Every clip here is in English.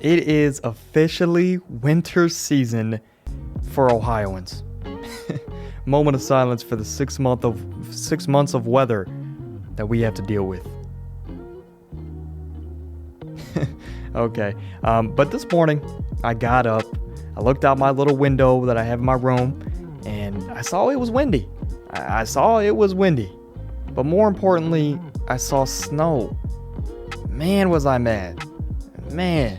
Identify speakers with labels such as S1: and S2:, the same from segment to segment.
S1: It is officially winter season for Ohioans. Moment of silence for the 6 months of weather that we have to deal with. Okay, but this morning I got up, I looked out my little window that I have in my room, and I saw it was windy. I saw it was windy, but more importantly, I saw snow. Man, was I mad. Man.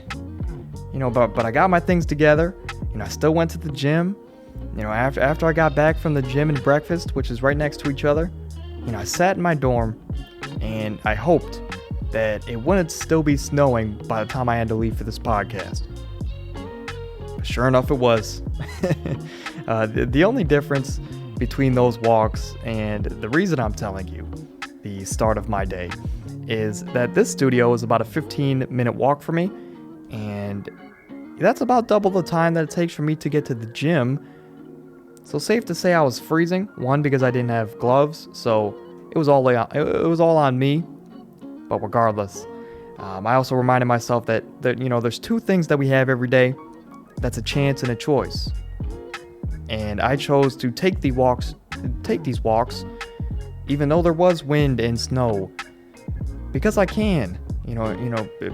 S1: But I got my things together. I still went to the gym. After I got back from the gym and breakfast, which is right next to each other, I sat in my dorm and I hoped that it wouldn't still be snowing by the time I had to leave for this podcast. But sure enough, it was. The only difference between those walks and the reason I'm telling you the start of my day is that this studio is about a 15-minute walk for me, and that's about double the time that it takes for me to get to the gym. So safe to say I was freezing. One, because I didn't have gloves, so it was all on me. But regardless, I also reminded myself that there's two things that we have every day. That's a chance and a choice. And I chose to take these walks, even though there was wind and snow, because I can.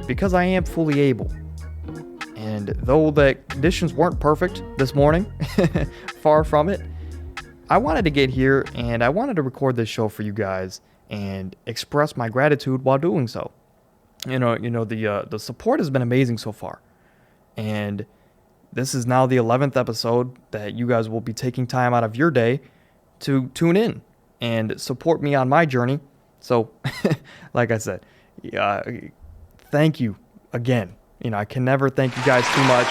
S1: Because I am fully able. And though the conditions weren't perfect this morning, far from it, I wanted to get here and I wanted to record this show for you guys and express my gratitude while doing so. The support has been amazing so far. And this is now the 11th episode that you guys will be taking time out of your day to tune in and support me on my journey. So, like I said, thank you again. I can never thank you guys too much.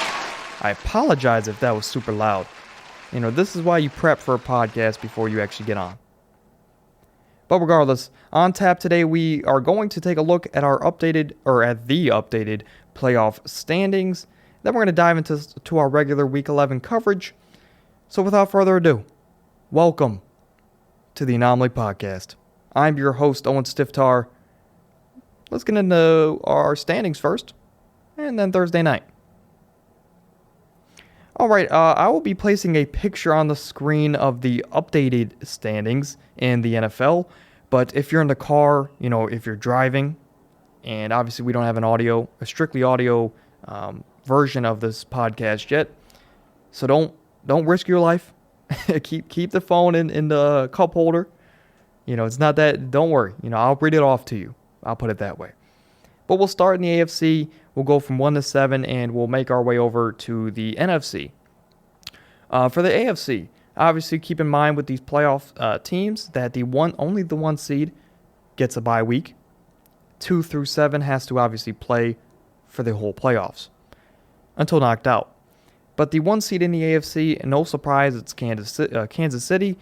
S1: I apologize if that was super loud. This is why you prep for a podcast before you actually get on. But regardless, on tap today, we are going to take a look at the updated playoff standings. Then we're going to dive into our regular Week 11 coverage. So without further ado, welcome to the Anomaly Podcast. I'm your host, Owen Stiftar. Let's get into our standings first, and then Thursday night. All right, I will be placing a picture on the screen of the updated standings in the NFL. But if you're in the car, if you're driving, and obviously we don't have a strictly audio version of this podcast yet, so don't risk your life. keep the phone in the cup holder. It's not that. Don't worry. I'll read it off to you. I'll put it that way. But we'll start in the AFC. We'll go from 1 to 7, and we'll make our way over to the NFC. For the AFC, obviously keep in mind with these playoff teams that only the 1 seed gets a bye week. 2 through 7 has to obviously play for the whole playoffs until knocked out. But the 1 seed in the AFC, no surprise, it's Kansas City.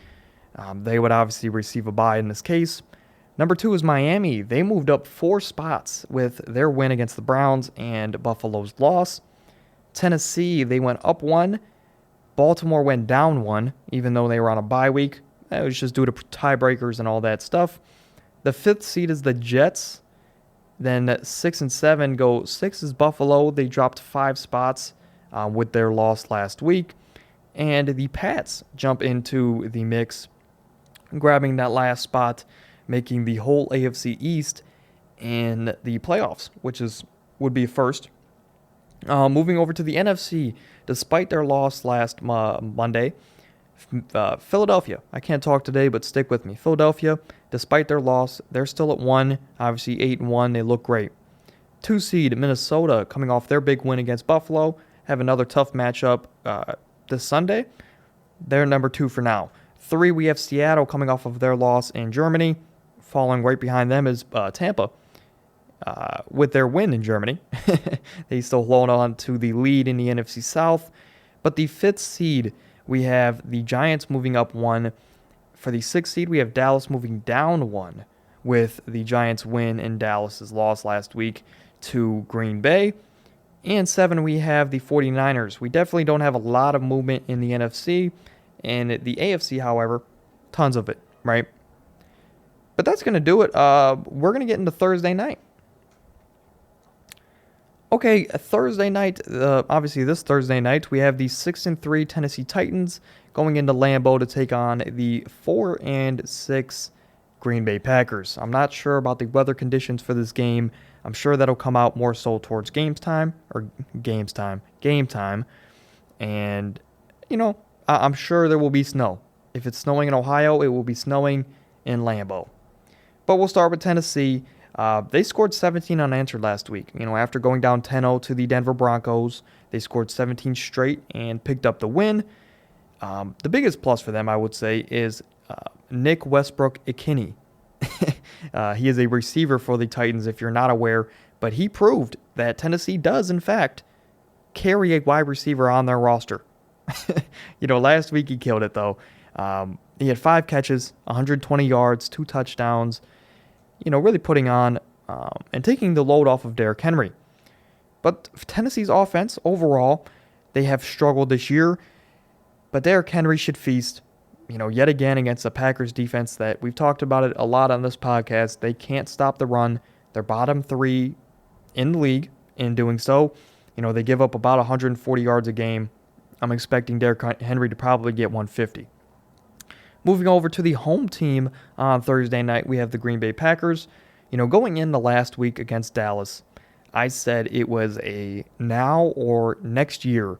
S1: They would obviously receive a bye in this case. Number 2 is Miami. They moved up 4 spots with their win against the Browns and Buffalo's loss. Tennessee, they went up 1. Baltimore went down 1, even though they were on a bye week. That was just due to tiebreakers and all that stuff. The 5th seed is the Jets. Then 6 and 7 go. 6 is Buffalo. They dropped 5 spots with their loss last week. And the Pats jump into the mix, grabbing that last spot, making the whole AFC East in the playoffs, which would be first. Moving over to the NFC, despite their loss last Monday, Philadelphia. I can't talk today, but stick with me. Philadelphia, despite their loss, they're still at 1, obviously 8-1. They look great. 2 seed Minnesota, coming off their big win against Buffalo, have another tough matchup this Sunday. They're number 2 for now. 3, we have Seattle coming off of their loss in Germany. Following right behind them is Tampa with their win in Germany. They still hold on to the lead in the NFC South. But the 5th seed, we have the Giants moving up 1. For the 6th seed, we have Dallas moving down 1 with the Giants win and Dallas's loss last week to Green Bay. And 7, we have the 49ers. We definitely don't have a lot of movement in the NFC. And the AFC, however, tons of it, right? But that's going to do it. We're going to get into Thursday night. Okay, Thursday night. Obviously, this Thursday night we have the 6-3 Tennessee Titans going into Lambeau to take on the 4-6 Green Bay Packers. I'm not sure about the weather conditions for this game. I'm sure that'll come out more so towards game time, and I'm sure there will be snow. If it's snowing in Ohio, it will be snowing in Lambeau. But we'll start with Tennessee. They scored 17 unanswered last week. After going down 10-0 to the Denver Broncos, they scored 17 straight and picked up the win. The biggest plus for them, I would say, is Nick Westbrook-Ikhine. He is a receiver for the Titans, if you're not aware, but he proved that Tennessee does, in fact, carry a wide receiver on their roster. Last week he killed it, though. He had 5 catches, 120 yards, 2 touchdowns, really putting on and taking the load off of Derrick Henry. But Tennessee's offense, overall, they have struggled this year, but Derrick Henry should feast, yet again against the Packers defense that we've talked about it a lot on this podcast. They can't stop the run. They're bottom 3 in the league in doing so. They give up about 140 yards a game. I'm expecting Derrick Henry to probably get 150. Moving over to the home team on Thursday night, we have the Green Bay Packers. Going into last week against Dallas, I said it was a now or next year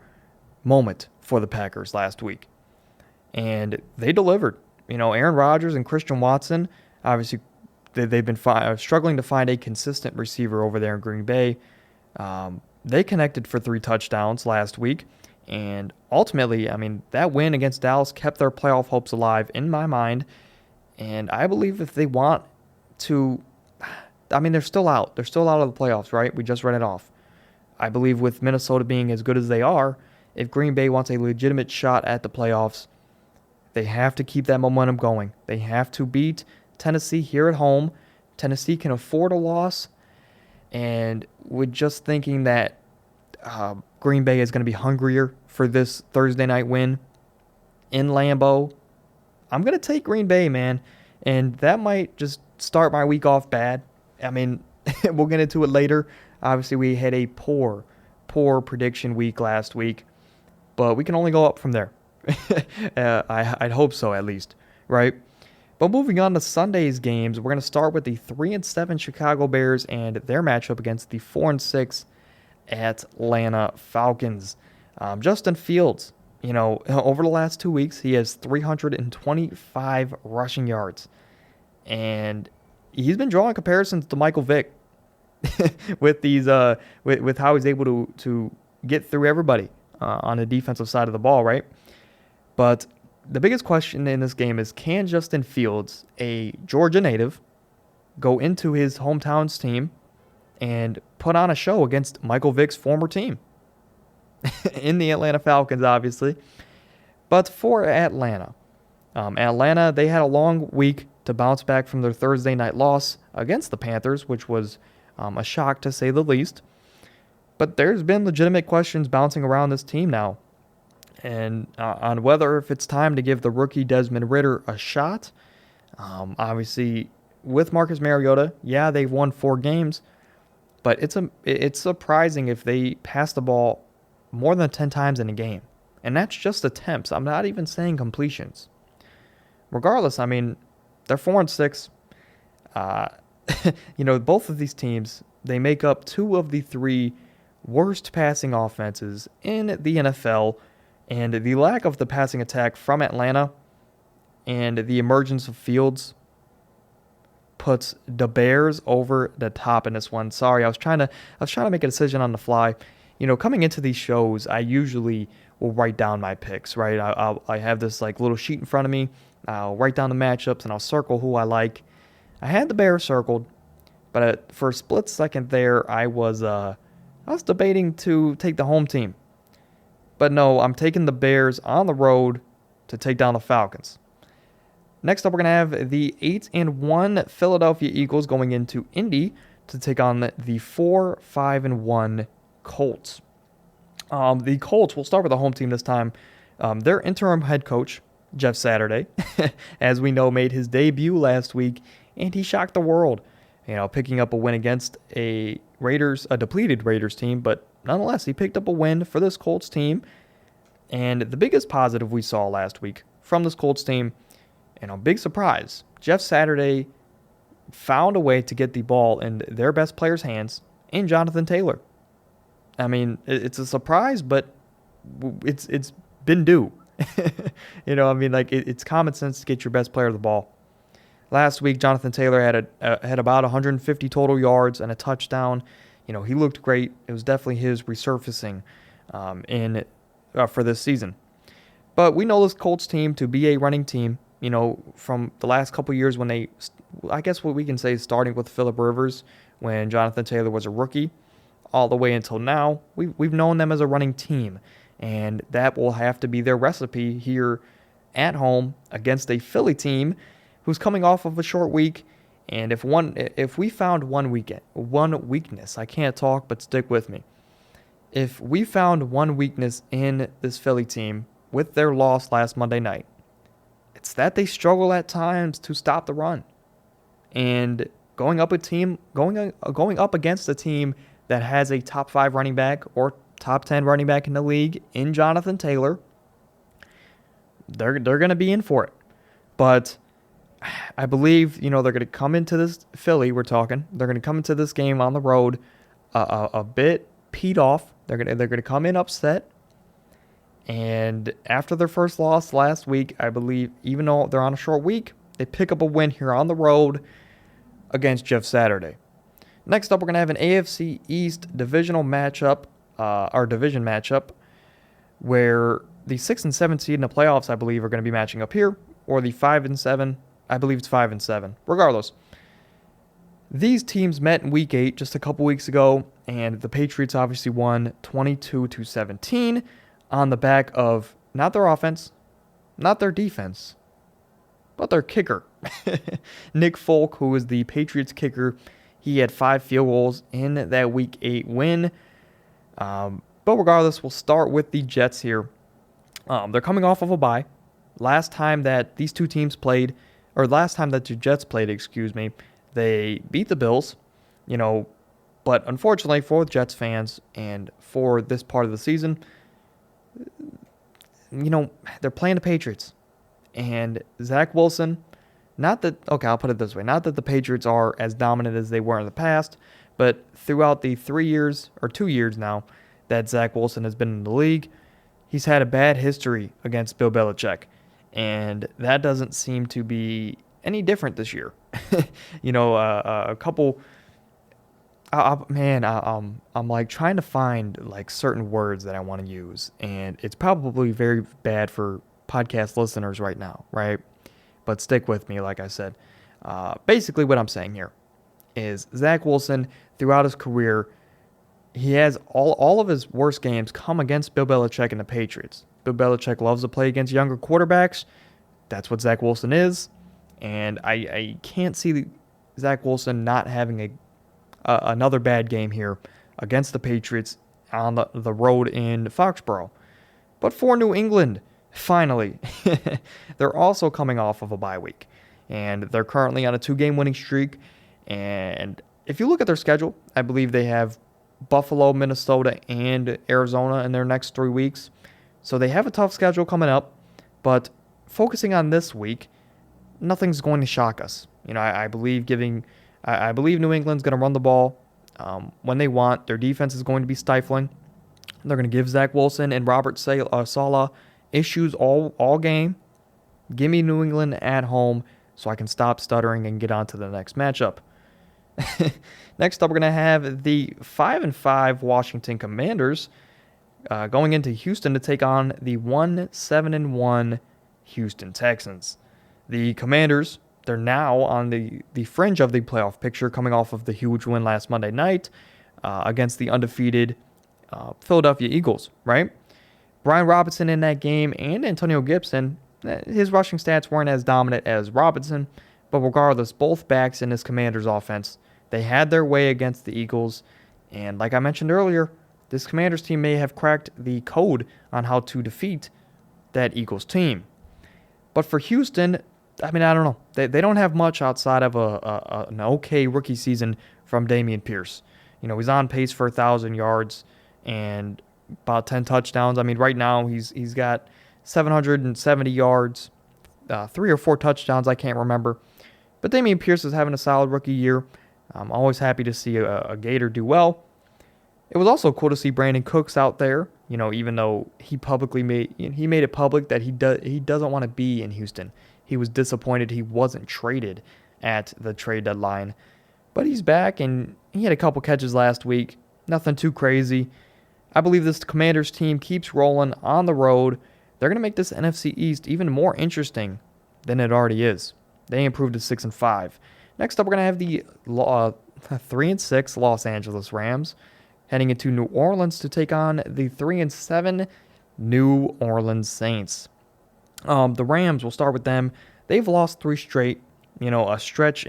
S1: moment for the Packers last week. And they delivered. Aaron Rodgers and Christian Watson, obviously, they've been struggling to find a consistent receiver over there in Green Bay. They connected for 3 touchdowns last week. And ultimately, that win against Dallas kept their playoff hopes alive in my mind. And I believe if they want to, they're still out. They're still out of the playoffs, right? We just read it off. I believe with Minnesota being as good as they are, if Green Bay wants a legitimate shot at the playoffs, they have to keep that momentum going. They have to beat Tennessee here at home. Tennessee can afford a loss. And with just thinking that Green Bay is going to be hungrier for this Thursday night win in Lambeau, I'm going to take Green Bay, man. And that might just start my week off bad. We'll get into it later. Obviously, we had a poor prediction week last week, but we can only go up from there. I'd hope so, at least, right? But moving on to Sunday's games, we're going to start with the 3-7 Chicago Bears and their matchup against the 4-6 Atlanta Falcons. Justin Fields, over the last 2 weeks, he has 325 rushing yards. And he's been drawing comparisons to Michael Vick with these with how he's able to get through everybody on the defensive side of the ball, right? But the biggest question in this game is, can Justin Fields, a Georgia native, go into his hometown's team and put on a show against Michael Vick's former team in the Atlanta Falcons, obviously? But for Atlanta, they had a long week to bounce back from their Thursday night loss against the Panthers, which was a shock to say the least. But there's been legitimate questions bouncing around this team now, and on whether if it's time to give the rookie Desmond Ridder a shot. Obviously, with Marcus Mariota, yeah, they've won 4 games, but it's surprising if they pass the ball more than 10 times in a game. And that's just attempts. I'm not even saying completions. Regardless, they're 4-6. Both of these teams, they make up 2 of the 3 worst passing offenses in the NFL. And the lack of the passing attack from Atlanta and the emergence of Fields puts the Bears over the top in this one. Sorry, I was trying to make a decision on the fly. Coming into these shows, I usually will write down my picks, right? I have this little sheet in front of me. I'll write down the matchups and I'll circle who I like. I had the Bears circled, but for a split second there, I was debating to take the home team. But no, I'm taking the Bears on the road to take down the Falcons. Next up, we're going to have the 8-1 Philadelphia Eagles going into Indy to take on the 4-5-1 Colts. The Colts, we'll start with the home team this time. Their interim head coach, Jeff Saturday, as we know, made his debut last week, and he shocked the world, picking up a win against a a depleted Raiders team, but nonetheless, he picked up a win for this Colts team. And the biggest positive we saw last week from this Colts team, and a big surprise, Jeff Saturday found a way to get the ball in their best player's hands in Jonathan Taylor. I mean, it's a surprise, but it's been due. It's common sense to get your best player the ball. Last week, Jonathan Taylor had about 150 total yards and a touchdown. He looked great. It was definitely his resurfacing for this season. But we know this Colts team to be a running team, from the last couple years when I guess what we can say is starting with Phillip Rivers when Jonathan Taylor was a rookie, all the way until now, we've known them as a running team. And that will have to be their recipe here at home against a Philly team who's coming off of a short week. And if we found one weakness, I can't talk, but stick with me. If we found one weakness in this Philly team with their loss last Monday night, it's that they struggle at times to stop the run. And going up against a team that has a top 5 running back or top 10 running back in the league in Jonathan Taylor, they're going to be in for it. But I believe, they're going to come into this Philly, they're going to come into this game on the road a bit peed off. They're going to come in upset. And after their first loss last week, I believe, even though they're on a short week, they pick up a win here on the road against Jeff Saturday. Next up, we're going to have an AFC East division matchup, where the 6 and 7 seed in the playoffs, I believe, are going to be matching up here, or the 5 and 7. I believe it's 5 and 7. Regardless, these teams met in Week 8 just a couple weeks ago, and the Patriots obviously won 22-17 on the back of not their offense, not their defense, but their kicker. Nick Folk, who is the Patriots kicker, he had 5 field goals in that Week 8 win. But regardless, we'll start with the Jets here. They're coming off of a bye. Last time that the Jets played, they beat the Bills, but unfortunately for the Jets fans and for this part of the season, they're playing the Patriots. And Zach Wilson, I'll put it this way, not that the Patriots are as dominant as they were in the past, but throughout the 2 years now that Zach Wilson has been in the league, he's had a bad history against Bill Belichick. And that doesn't seem to be any different this year. I'm like trying to find like certain words that I want to use, and it's probably very bad for podcast listeners right now, right? But stick with me, like I said. Basically what I'm saying here is Zach Wilson, throughout his career, he has all of his worst games come against Bill Belichick and the Patriots. Bill Belichick loves to play against younger quarterbacks. That's what Zach Wilson is. And I can't see Zach Wilson not having another bad game here against the Patriots on the road in Foxborough. But for New England, finally, they're also coming off of a bye week. And they're currently on a 2-game winning streak. And if you look at their schedule, I believe they have Buffalo, Minnesota, and Arizona in their next 3 weeks. So they have a tough schedule coming up. But focusing on this week, nothing's going to shock us. I believe New England's going to run the ball when they want. Their defense is going to be stifling. They're going to give Zach Wilson and Robert Saleh issues all game. Give me New England at home so I can stop stuttering and get on to the next matchup. Next up, we're going to have the 5-5 Washington Commanders going into Houston to take on the 7-1 Houston Texans. The Commanders, they're now on the fringe of the playoff picture, coming off of the huge win last Monday night against the undefeated Philadelphia Eagles, right? Brian Robinson in that game and Antonio Gibson, his rushing stats weren't as dominant as Robinson, but regardless, both backs in this Commanders offense, they had their way against the Eagles. And like I mentioned earlier, this Commanders team may have cracked the code on how to defeat that Eagles team. But for Houston, I don't know. They don't have much outside of an okay rookie season from Dameon Pierce. He's on pace for 1,000 yards and about 10 touchdowns. I mean, right now he's got 770 yards, 3 or 4 touchdowns. I can't remember. But Dameon Pierce is having a solid rookie year. I'm always happy to see a Gator do well. It was also cool to see Brandon Cooks out there. Even though he made it public that he doesn't want to be in Houston. He was disappointed he wasn't traded at the trade deadline. But he's back, and he had a couple catches last week. Nothing too crazy. I believe this Commanders team keeps rolling on the road. They're going to make this NFC East even more interesting than it already is. They improved to 6-5. Next up, we're going to have the 3-6 Los Angeles Rams heading into New Orleans to take on the 3-7 New Orleans Saints. The Rams, we'll start with them. They've lost 3 straight. A stretch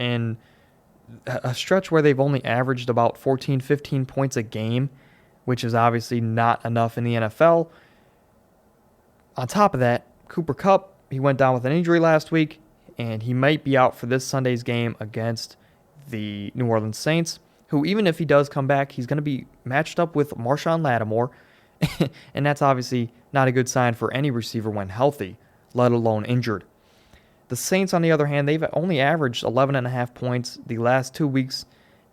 S1: where they've only averaged about 14, 15 points a game, which is obviously not enough in the NFL. On top of that, Cooper Kupp, he went down with an injury last week, and he might be out for this Sunday's game against the New Orleans Saints, who, even if he does come back, he's going to be matched up with Marshawn Lattimore, and that's obviously not a good sign for any receiver when healthy, let alone injured. The Saints, on the other hand, they've only averaged 11.5 points the last 2 weeks,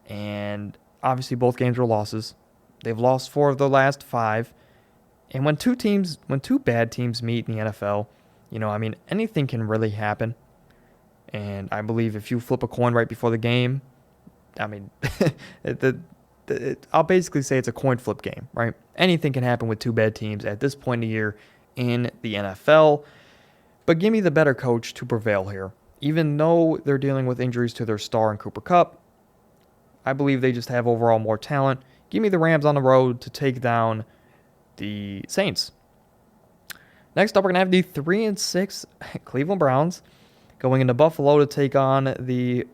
S1: and obviously both games were losses. They've lost 4 of the last 5. And when two bad teams meet in the NFL, anything can really happen. And I believe if you flip a coin right before the game, I'll basically say it's a coin flip game, right? Anything can happen with 2 bad teams at this point in the year in the NFL. But give me the better coach to prevail here. Even though they're dealing with injuries to their star in Cooper Kupp, I believe they just have overall more talent. Give me the Rams on the road to take down the Saints. Next up, we're going to have the 3-6 Cleveland Browns going into Buffalo to take on the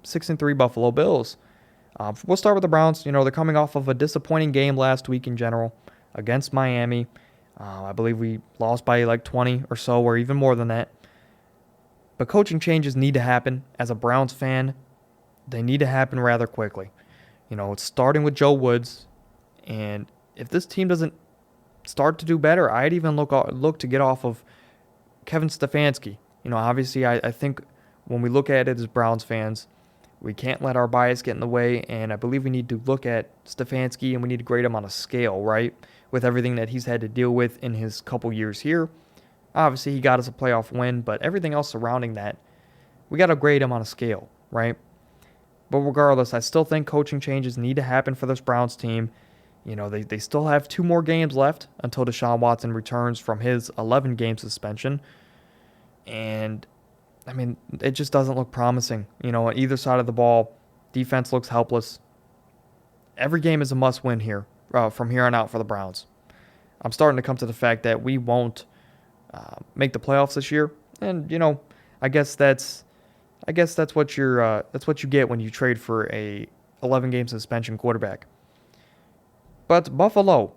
S1: 6-3 Buffalo Bills. We'll start with the Browns. They're coming off of a disappointing game last week in general against Miami. I believe we lost by like 20 or so, or even more than that. But coaching changes need to happen. As a Browns fan, they need to happen rather quickly. It's starting with Joe Woods, and if this team doesn't start to do better, I'd even look to get off of Kevin Stefanski. Obviously, I think when we look at it as Browns fans, we can't let our bias get in the way, and I believe we need to look at Stefanski and we need to grade him on a scale, right? With everything that he's had to deal with in his couple years here. Obviously, he got us a playoff win, but everything else surrounding that, we got to grade him on a scale, right? But regardless, I still think coaching changes need to happen for this Browns team. They still have 2 more games left until Deshaun Watson returns from his 11-game suspension. And, it just doesn't look promising. On either side of the ball, defense looks helpless. Every game is a must-win here, from here on out for the Browns. I'm starting to come to the fact that we won't make the playoffs this year. And, I guess that's what you get when you trade for a 11-game suspension quarterback. But Buffalo,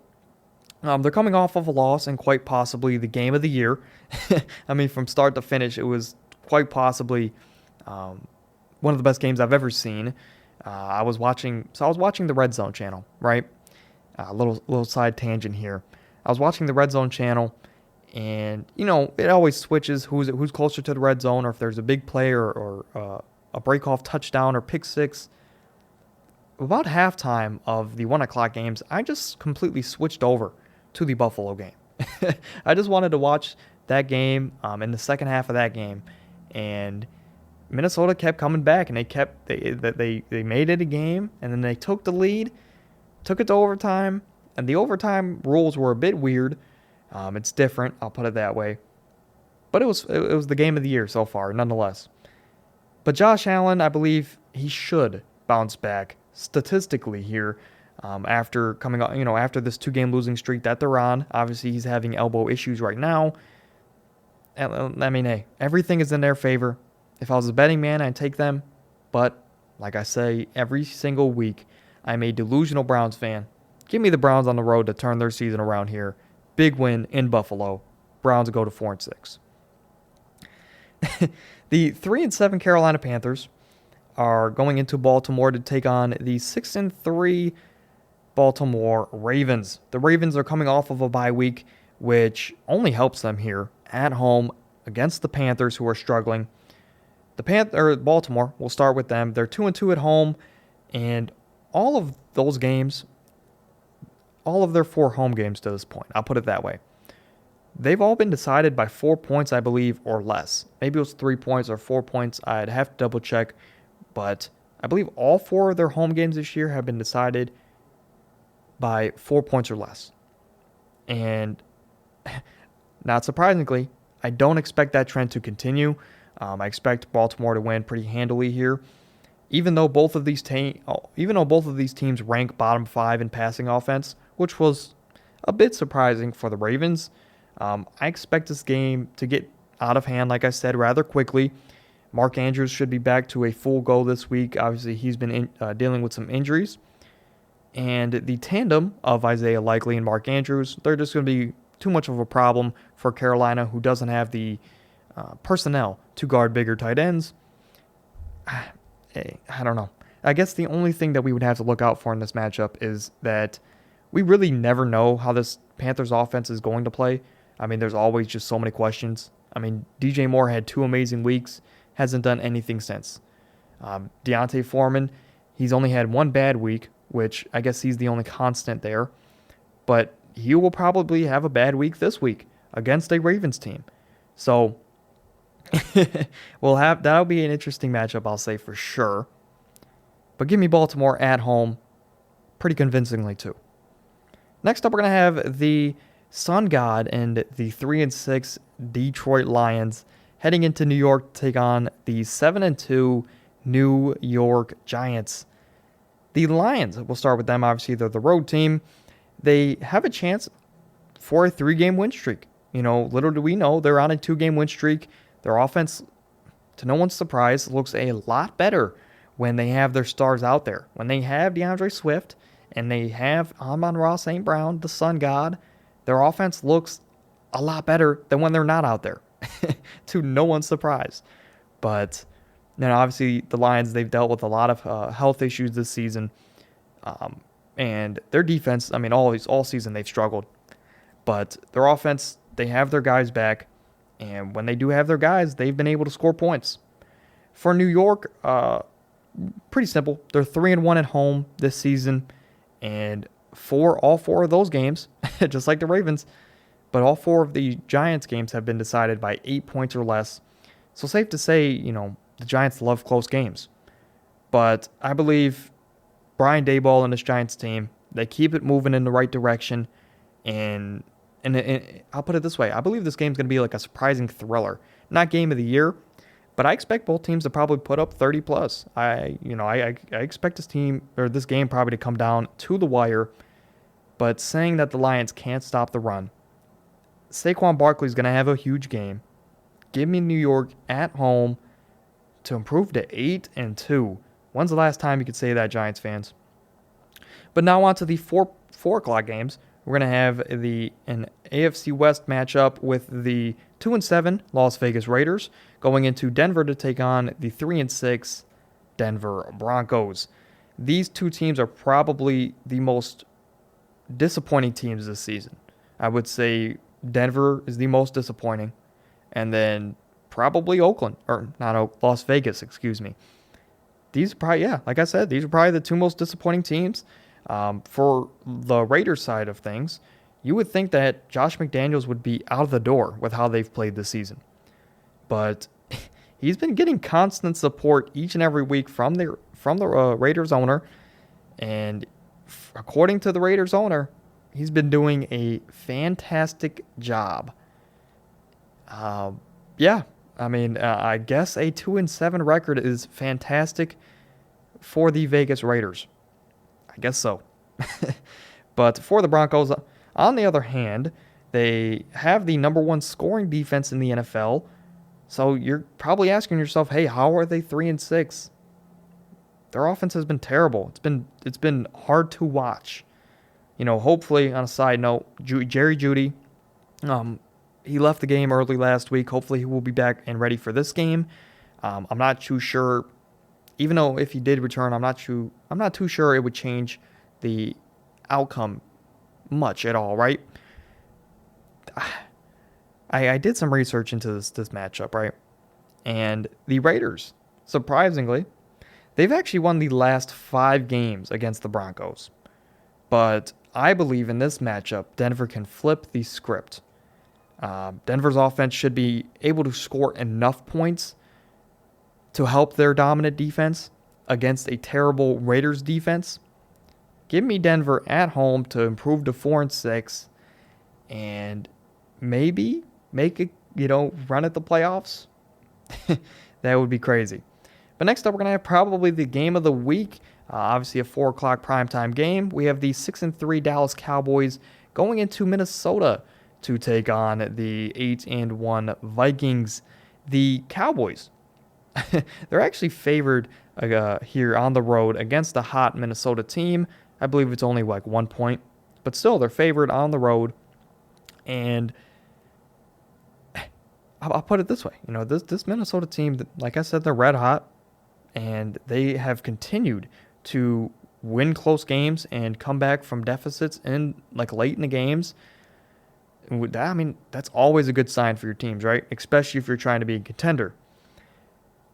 S1: they're coming off of a loss and quite possibly the game of the year. From start to finish, it was quite possibly one of the best games I've ever seen. I was watching the Red Zone channel, right? A little side tangent here. I was watching the Red Zone channel, and it always switches who's closer to the red zone, or if there's a big play or a break-off touchdown or pick six. About halftime of the 1 o'clock games, I just completely switched over to the Buffalo game. I just wanted to watch that game in the second half of that game, and Minnesota kept coming back, and they made it a game, and then they took the lead, took it to overtime, and the overtime rules were a bit weird. It's different, I'll put it that way, but it was the game of the year so far, nonetheless. But Josh Allen, I believe he should bounce back statistically here after coming out, after this 2-game losing streak that they're on. Obviously, he's having elbow issues right now. Hey, everything is in their favor. If I was a betting man, I'd take them. But like I say, every single week, I'm a delusional Browns fan. Give me the Browns on the road to turn their season around here. Big win in Buffalo. Browns go to 4-6. The 3-7 Carolina Panthers are going into Baltimore to take on the 6-3 Baltimore Ravens. The Ravens are coming off of a bye week, which only helps them here at home against the Panthers, who are struggling. Baltimore, we'll start with them. They're 2-2 at home, and all of those games, all of their 4 home games to this point, I'll put it that way, they've all been decided by 4 points, I believe, or less. Maybe it was 3 points or 4 points. I'd have to double check, but I believe all 4 of their home games this year have been decided by 4 points or less. And not surprisingly, I don't expect that trend to continue. I expect Baltimore to win pretty handily here, even though both of these teams rank bottom 5 in passing offense, which was a bit surprising for the Ravens. I expect this game to get out of hand, like I said, rather quickly. Mark Andrews should be back to a full go this week. Obviously, he's been dealing with some injuries. And the tandem of Isaiah Likely and Mark Andrews, they're just going to be too much of a problem for Carolina, who doesn't have the personnel to guard bigger tight ends. I don't know. I guess the only thing that we would have to look out for in this matchup is that we really never know how this Panthers offense is going to play. I mean, there's always just so many questions. I mean, DJ Moore had 2 amazing weeks, hasn't done anything since. Deontay Foreman, he's only had 1 bad week, which I guess he's the only constant there. But he will probably have a bad week this week against a Ravens team. So that'll be an interesting matchup, I'll say for sure. But give me Baltimore at home pretty convincingly too. Next up, we're going to have the Sun God and the 3-6 Detroit Lions heading into New York to take on the 7-2 New York Giants. The Lions, we'll start with them. Obviously, they're the road team. They have a chance for a 3-game win streak. Little do we know, they're on a 2-game win streak. Their offense, to no one's surprise, looks a lot better when they have their stars out there. When they have DeAndre Swift and they have Amon-Ra St. Brown, the Sun God, their offense looks a lot better than when they're not out there, to no one's surprise. But obviously the Lions, they've dealt with a lot of health issues this season. And their defense, all season they've struggled. But their offense, they have their guys back. And when they do have their guys, they've been able to score points. For New York, pretty simple. They're 3-1 at home this season. And all 4 of those games, just like the Ravens, but all 4 of the Giants games have been decided by 8 points or less. So safe to say, the Giants love close games. But I believe Brian Daboll and this Giants team, they keep it moving in the right direction. And I'll put it this way. I believe this game's going to be like a surprising thriller. Not game of the year, but I expect both teams to probably put up 30 plus. I expect this game probably to come down to the wire. But saying that the Lions can't stop the run, Saquon Barkley's going to have a huge game. Give me New York at home to improve to 8-2. When's the last time you could say that, Giants fans? But now on to the 4 o'clock games. We're going to have an AFC West matchup with the 2-7 Las Vegas Raiders going into Denver to take on the 3-6 Denver Broncos. These 2 teams are probably the most disappointing teams this season. I would say Denver is the most disappointing, and then probably Las Vegas, excuse me. These are probably, like I said, these are probably the 2 most disappointing teams. For the Raiders side of things, you would think that Josh McDaniels would be out of the door with how they've played this season. But he's been getting constant support each and every week from the Raiders owner. And according to the Raiders owner, he's been doing a fantastic job. I guess a 2-7 record is fantastic for the Vegas Raiders. I guess so. But for the Broncos, on the other hand, they have the number 1 scoring defense in the NFL. So you're probably asking yourself, hey, how are they 3-6? Their offense has been terrible. It's been hard to watch. Hopefully, on a side note, Jerry Jeudy, he left the game early last week. Hopefully he will be back and ready for this game. I'm not too sure Even though if he did return, I'm not too sure it would change the outcome much at all, right? I did some research into this matchup, right? And the Raiders, surprisingly, they've actually won the last 5 games against the Broncos. But I believe in this matchup, Denver can flip the script. Denver's offense should be able to score enough points to help their dominant defense against a terrible Raiders defense. Give me Denver at home to improve to 4-6 and maybe make a run at the playoffs. That would be crazy. But next up, we're going to have probably the game of the week. Obviously, a 4 o'clock primetime game. We have the 6-3 Dallas Cowboys going into Minnesota to take on the 8-1 Vikings. The Cowboys, they're actually favored here on the road against a hot Minnesota team. I believe it's only like 1 point, but still, they're favored on the road. And I'll put it this way, this Minnesota team, like I said, they're red hot, and they have continued to win close games and come back from deficits in late in the games. That's always a good sign for your teams, right? Especially if you're trying to be a contender.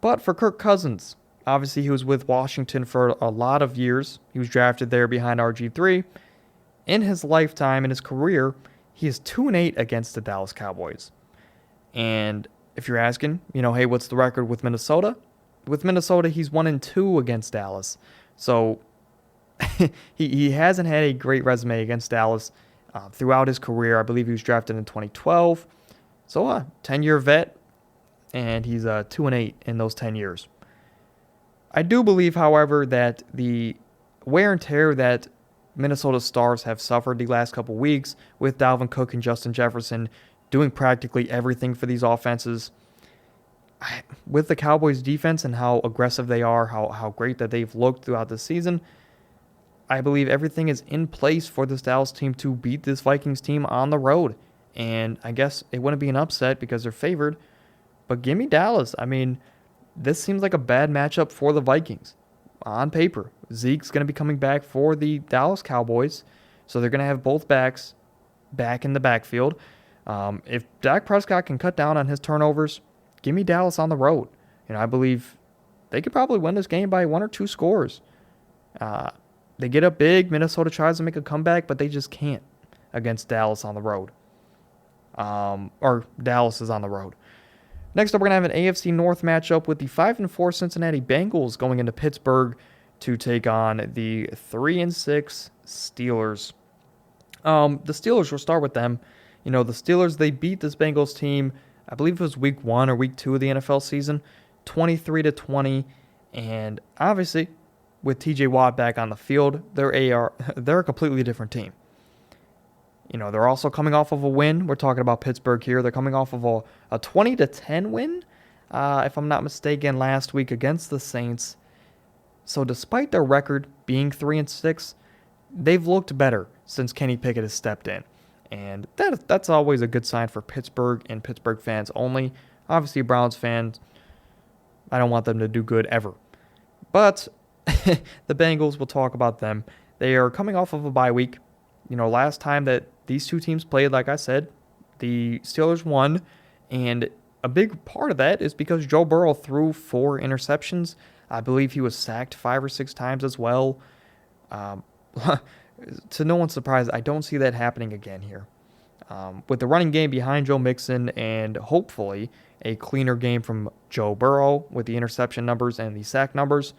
S1: But for Kirk Cousins, obviously he was with Washington for a lot of years. He was drafted there behind RG3. In his lifetime, in his career, he is 2-8 against the Dallas Cowboys. And if you're asking, hey, what's the record with Minnesota? With Minnesota, he's 1-2 against Dallas. So he hasn't had a great resume against Dallas throughout his career. I believe he was drafted in 2012. So a 10-year vet, and he's 2-8 in those 10 years. I do believe, however, that the wear and tear that Minnesota Stars have suffered the last couple weeks with Dalvin Cook and Justin Jefferson doing practically everything for these offenses, with the Cowboys defense and how aggressive they are, how great that they've looked throughout the season, I believe everything is in place for this Dallas team to beat this Vikings team on the road. And I guess it wouldn't be an upset because they're favored, but give me Dallas. This seems like a bad matchup for the Vikings. On paper, Zeke's going to be coming back for the Dallas Cowboys, so they're going to have both backs back in the backfield. If Dak Prescott can cut down on his turnovers, give me Dallas on the road. I believe they could probably win this game by 1 or 2 scores. They get up big. Minnesota tries to make a comeback, but they just can't against Dallas on the road. Or Dallas is on the road. Next up, we're going to have an AFC North matchup with the 5-4 Cincinnati Bengals going into Pittsburgh to take on the 3-6 Steelers. The Steelers, we'll start with them. The Steelers, they beat this Bengals team, I believe it was week 1 or week 2 of the NFL season, 23-20. And obviously, with TJ Watt back on the field, they're a completely different team. They're also coming off of a win. We're talking about Pittsburgh here. They're coming off of a 20-10 win, if I'm not mistaken, last week against the Saints. So despite their record being 3-6, they've looked better since Kenny Pickett has stepped in. And that's always a good sign for Pittsburgh and Pittsburgh fans only. Obviously, Browns fans, I don't want them to do good ever. But the Bengals, we'll talk about them. They are coming off of a bye week. Last time that these two teams played, like I said, the Steelers won. And a big part of that is because Joe Burrow threw 4 interceptions. I believe he was sacked 5 or 6 times as well. To no one's surprise, I don't see that happening again here. With the running game behind Joe Mixon and hopefully a cleaner game from Joe Burrow with the interception numbers and the sack numbers,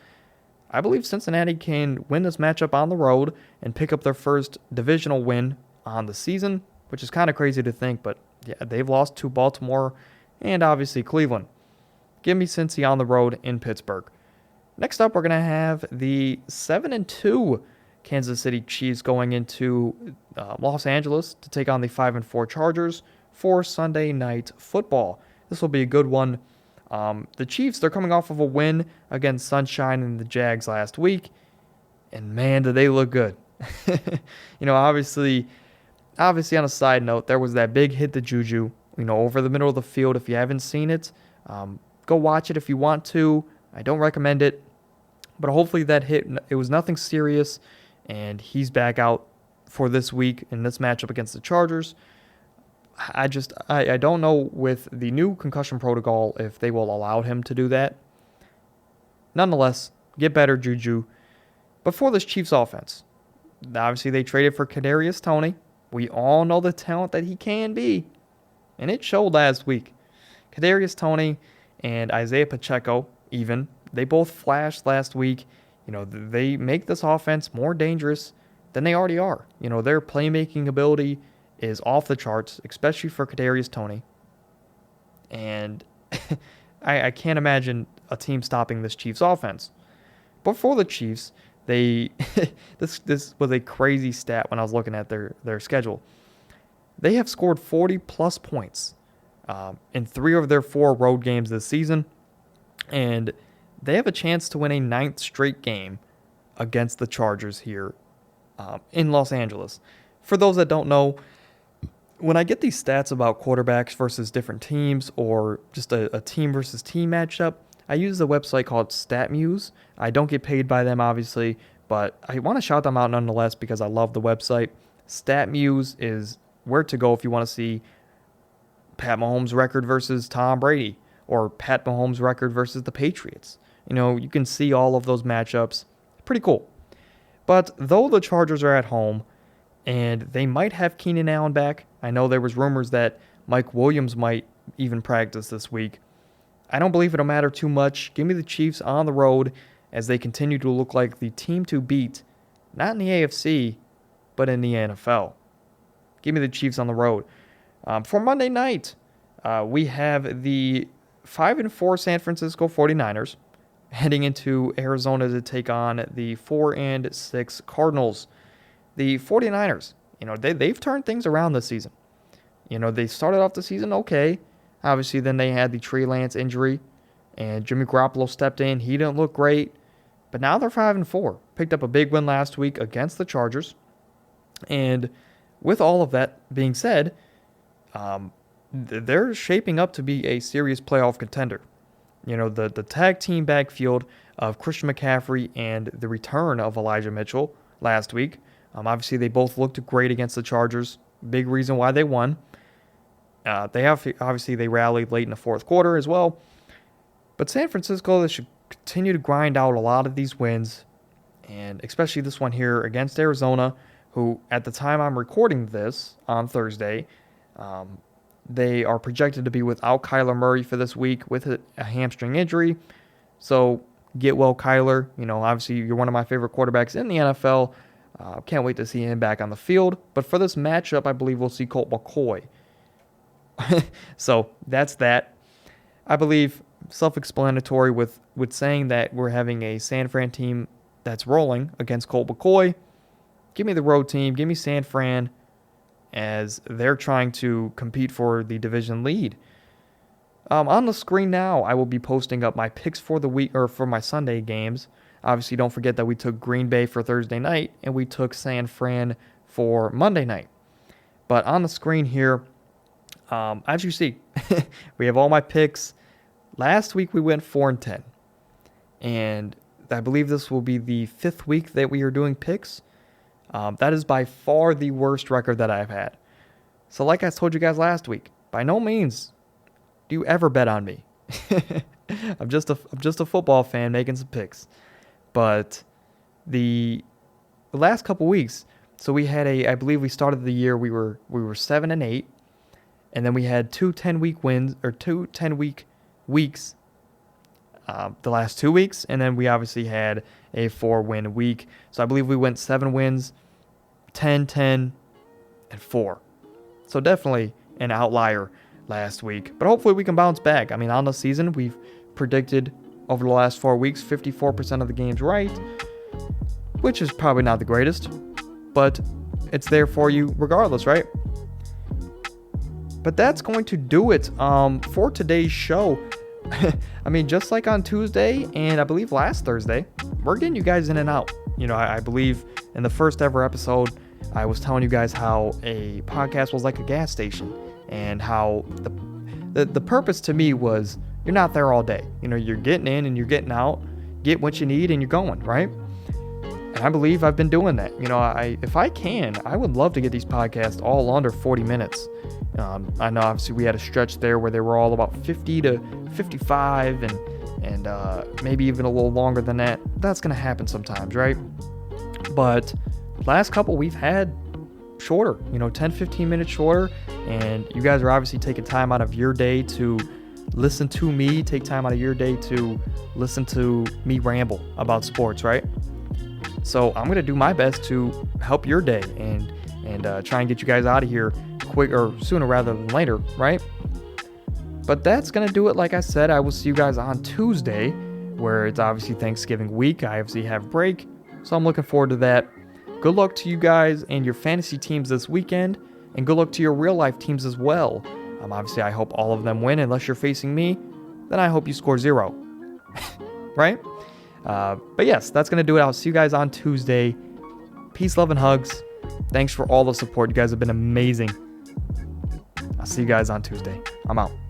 S1: I believe Cincinnati can win this matchup on the road and pick up their first divisional win on the season, which is kind of crazy to think, but yeah, they've lost to Baltimore and obviously Cleveland. Give me Cincy on the road in Pittsburgh. Next up, we're going to have the 7-2 Kansas City Chiefs going into Los Angeles to take on the 5-4 Chargers for Sunday Night Football. This will be a good one. The Chiefs, they're coming off of a win against Sunshine and the Jags last week, and man, did they look good. Obviously on a side note, there was that big hit to Juju, over the middle of the field. If you haven't seen it, go watch it if you want to. I don't recommend it. But hopefully that hit, it was nothing serious, and he's back out for this week in this matchup against the Chargers. I don't know with the new concussion protocol if they will allow him to do that. Nonetheless, get better, Juju. But for this Chiefs offense, obviously they traded for Kadarius Toney. We all know the talent that he can be, and it showed last week. Kadarius Toney and Isaiah Pacheco, even, they both flashed last week. They make this offense more dangerous than they already are. Their playmaking ability is off the charts, especially for Kadarius Toney. And I can't imagine a team stopping this Chiefs offense. But for the Chiefs, this was a crazy stat when I was looking at their schedule. They have scored 40-plus points in 3 of their 4 road games this season. And they have a chance to win a 9th straight game against the Chargers here in Los Angeles. For those that don't know, when I get these stats about quarterbacks versus different teams or just a team versus team matchup, I use a website called StatMuse. I don't get paid by them, obviously, but I want to shout them out nonetheless because I love the website. StatMuse is where to go if you want to see Pat Mahomes' record versus Tom Brady or Pat Mahomes' record versus the Patriots. You can see all of those matchups. Pretty cool. But though the Chargers are at home, and they might have Keenan Allen back. I know there was rumors that Mike Williams might even practice this week. I don't believe it'll matter too much. Give me the Chiefs on the road as they continue to look like the team to beat, not in the AFC, but in the NFL. Give me the Chiefs on the road. For Monday night, we have the 5-4 San Francisco 49ers heading into Arizona to take on the 4-6 Cardinals. The 49ers, they've turned things around this season. They started off the season okay. Obviously, then they had the Trey Lance injury, and Jimmy Garoppolo stepped in. He didn't look great, but now they're 5-4. Picked up a big win last week against the Chargers. And with all of that being said, they're shaping up to be a serious playoff contender. The tag team backfield of Christian McCaffrey and the return of Elijah Mitchell last week. Obviously, they both looked great against the Chargers. Big reason why they won. They rallied late in the fourth quarter as well. But San Francisco, they should continue to grind out a lot of these wins, and especially this one here against Arizona, who at the time I'm recording this on Thursday, they are projected to be without Kyler Murray for this week with a hamstring injury. So get well, Kyler. Obviously you're one of my favorite quarterbacks in the NFL. Can't wait to see him back on the field. But for this matchup, I believe we'll see Colt McCoy. So that's that. I believe self-explanatory with saying that we're having a San Fran team that's rolling against Colt McCoy. Give me the road team. Give me San Fran as they're trying to compete for the division lead. On the screen now, I will be posting up my picks for the week or for my Sunday games. Obviously, don't forget that we took Green Bay for Thursday night and we took San Fran for Monday night. But on the screen here, as you see, we have all my picks. Last week we went 4-10, and I believe this will be the 5th week that we are doing picks. That is by far the worst record that I've had. So like I told you guys last week, by no means do you ever bet on me. I'm just a football fan making some picks. But the last couple weeks, so we had I believe we started the year we were 7-8, and then we had 2 10-week wins or 2 10-week weeks the last 2 weeks, and then we obviously had a 4-win week. So I believe we went 7 wins, 10, 10, and 4. So definitely an outlier last week. But hopefully we can bounce back. I mean, on the season, we've predicted over the last 4 weeks 54% of the games right, which is probably not the greatest, but it's there for you regardless, right? But that's going to do it for today's show. I mean, just like on Tuesday and I believe last Thursday, we're getting you guys in and out. I believe in the first ever episode, I was telling you guys how a podcast was like a gas station and how the purpose to me was you're not there all day. You're getting in and you're getting out. get what you need and you're going, right? And I believe I've been doing that. If I can, I would love to get these podcasts all under 40 minutes. I know obviously we had a stretch there where they were all about 50 to 55 and maybe even a little longer than that. That's going to happen sometimes, right? But last couple we've had shorter, 10, 15 minutes shorter. And you guys are obviously taking time out of your day to listen to me, take time out of your day to listen to me ramble about sports, right? So I'm going to do my best to help your day and try and get you guys out of here quick or sooner rather than later, right? But that's going to do it. Like I said, I will see you guys on Tuesday, where it's obviously Thanksgiving week. I obviously have break, so I'm looking forward to that. Good luck to you guys and your fantasy teams this weekend, and good luck to your real life teams as well. Obviously, I hope all of them win. Unless you're facing me, then I hope you score 0. Right? But yes, that's going to do it. I'll see you guys on Tuesday. Peace, love, and hugs. Thanks for all the support. You guys have been amazing. I'll see you guys on Tuesday. I'm out.